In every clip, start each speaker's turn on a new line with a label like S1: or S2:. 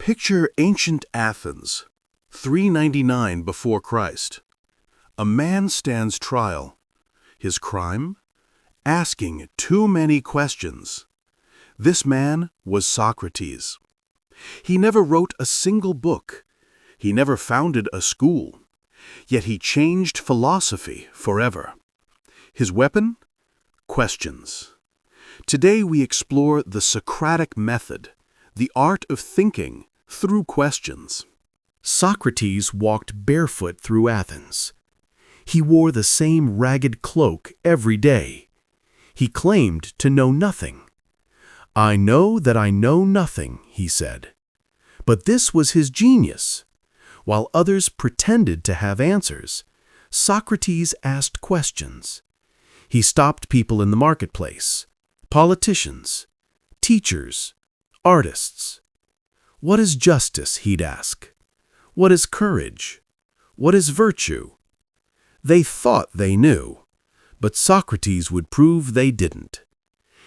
S1: Picture ancient Athens, 399 before Christ. A man stands trial. His crime? Asking too many questions. This man was Socrates. He never wrote a single book. He never founded a school. Yet he changed philosophy forever. His weapon? Questions. Today we explore the Socratic Method, the art of thinking through questions.
S2: Socrates walked barefoot through Athens. He wore the same ragged cloak every day. He claimed to know nothing. "I know that I know nothing," he said. But this was his genius. While others pretended to have answers, Socrates asked questions. He stopped people in the marketplace, politicians, teachers, artists. What is justice, he'd ask. What is courage? What is virtue? They thought they knew, but Socrates would prove they didn't.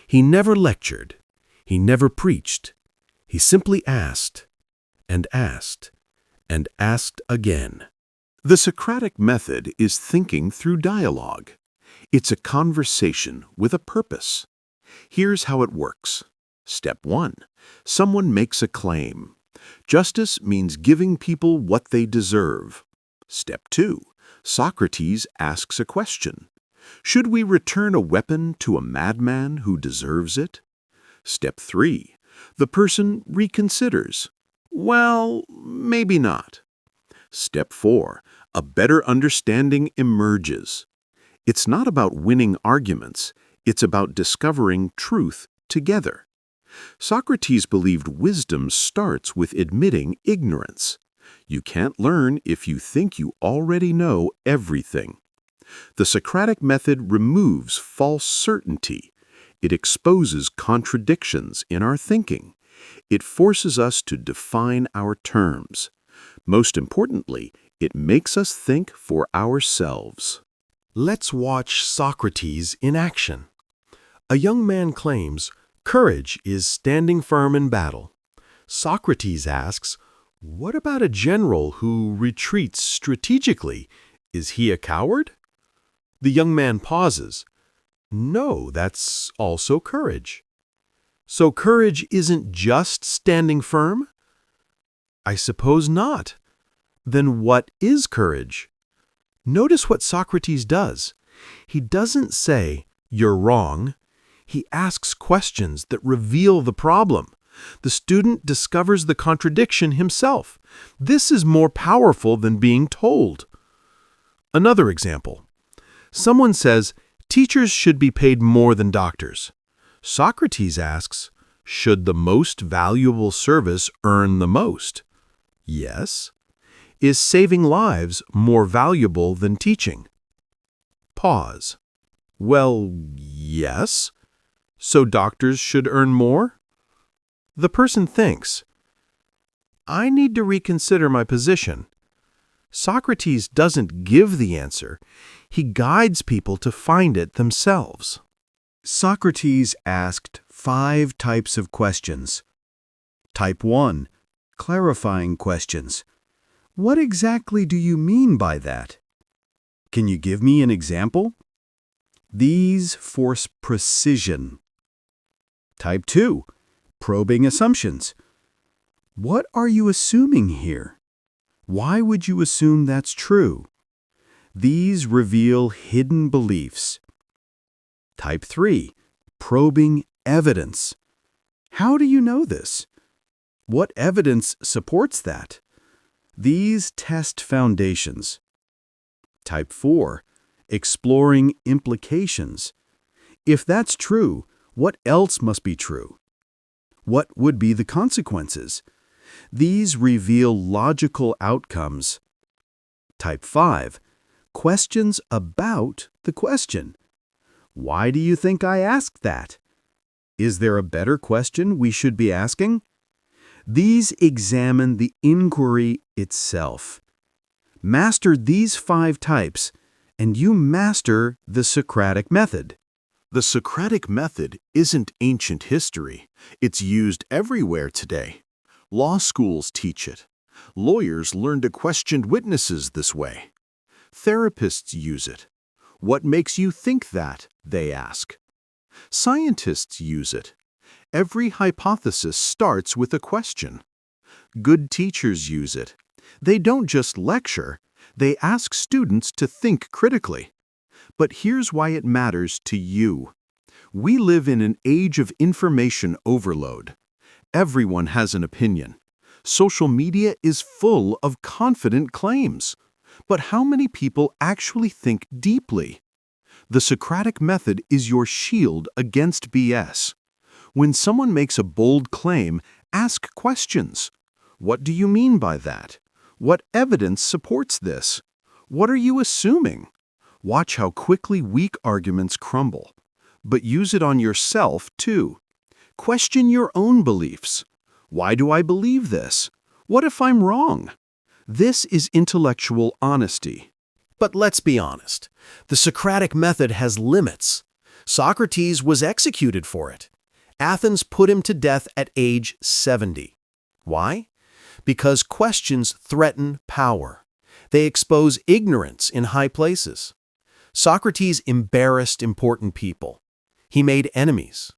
S2: He never lectured. He never preached. He simply asked, and asked, and asked again.
S1: The Socratic Method is thinking through dialogue. It's a conversation with a purpose. Here's how it works. Step 1. Someone makes a claim. Justice means giving people what they deserve. Step 2. Socrates asks a question. Should we return a weapon to a madman who deserves it? Step 3. The person reconsiders. Well, maybe not. Step 4. A better understanding emerges. It's not about winning arguments. It's about discovering truth together. Socrates believed wisdom starts with admitting ignorance. You can't learn if you think you already know everything. The Socratic Method removes false certainty. It exposes contradictions in our thinking. It forces us to define our terms. Most importantly, it makes us think for ourselves.
S2: Let's watch Socrates in action. A young man claims courage is standing firm in battle. Socrates asks, what about a general who retreats strategically? Is he a coward? The young man pauses. No, that's also courage. So courage isn't just standing firm? I suppose not. Then what is courage? Notice what Socrates does. He doesn't say, "You're wrong." He asks questions that reveal the problem. The student discovers the contradiction himself. This is more powerful than being told. Another example. Someone says, teachers should be paid more than doctors. Socrates asks, should the most valuable service earn the most? Yes. Is saving lives more valuable than teaching? Pause. Well, yes. So doctors should earn more? The person thinks, I need to reconsider my position. Socrates doesn't give the answer. He guides people to find it themselves.
S3: Socrates asked 5 types of questions. Type 1. Clarifying questions. What exactly do you mean by that? Can you give me an example? These force precision. Type 2. Probing assumptions. What are you assuming here? Why would you assume that's true? These reveal hidden beliefs. Type 3. Probing evidence. How do you know this? What evidence supports that? These test foundations. Type 4. Exploring implications. If that's true, what else must be true? What would be the consequences? These reveal logical outcomes. Type 5. Questions about the question. Why do you think I asked that? Is there a better question we should be asking? These examine the inquiry itself. Master these 5 types, and you master the Socratic Method.
S1: The Socratic Method isn't ancient history. It's used everywhere today. Law schools teach it. Lawyers learn to question witnesses this way. Therapists use it. What makes you think that? They ask. Scientists use it. Every hypothesis starts with a question. Good teachers use it. They don't just lecture, they ask students to think critically. But here's why it matters to you. We live in an age of information overload. Everyone has an opinion. Social media is full of confident claims. But how many people actually think deeply? The Socratic Method is your shield against BS. When someone makes a bold claim, ask questions. What do you mean by that? What evidence supports this? What are you assuming? Watch how quickly weak arguments crumble. But use it on yourself, too. Question your own beliefs. Why do I believe this? What if I'm wrong? This is intellectual honesty.
S2: But let's be honest. The Socratic Method has limits. Socrates was executed for it. Athens put him to death at age 70. Why? Because questions threaten power. They expose ignorance in high places. Socrates embarrassed important people. He made enemies.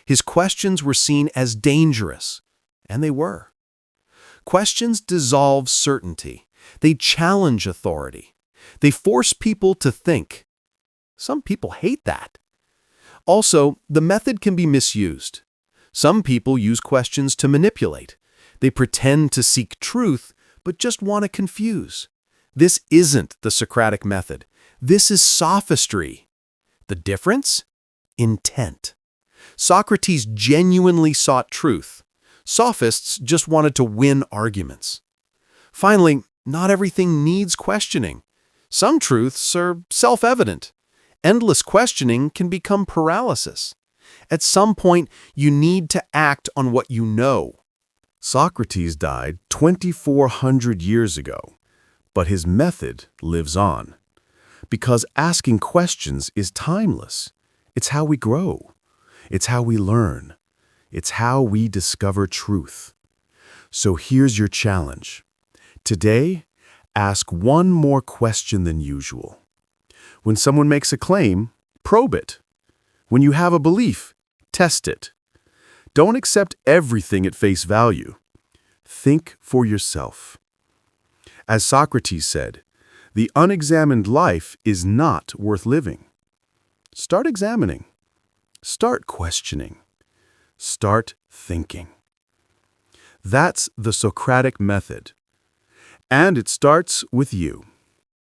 S2: His questions were seen as dangerous, and they were. Questions dissolve certainty. They challenge authority. They force people to think. Some people hate that. Also, the method can be misused. Some people use questions to manipulate. They pretend to seek truth, but just want to confuse. This isn't the Socratic Method. This is sophistry. The difference? Intent. Socrates genuinely sought truth. Sophists just wanted to win arguments. Finally, not everything needs questioning. Some truths are self-evident. Endless questioning can become paralysis. At some point, you need to act on what you know.
S1: Socrates died 2,400 years ago, but his method lives on. Because asking questions is timeless. It's how we grow. It's how we learn. It's how we discover truth. So here's your challenge. Today, ask one more question than usual. When someone makes a claim, probe it. When you have a belief, test it. Don't accept everything at face value. Think for yourself. As Socrates said, the unexamined life is not worth living. Start examining. Start questioning. Start thinking. That's the Socratic Method. And it starts with you.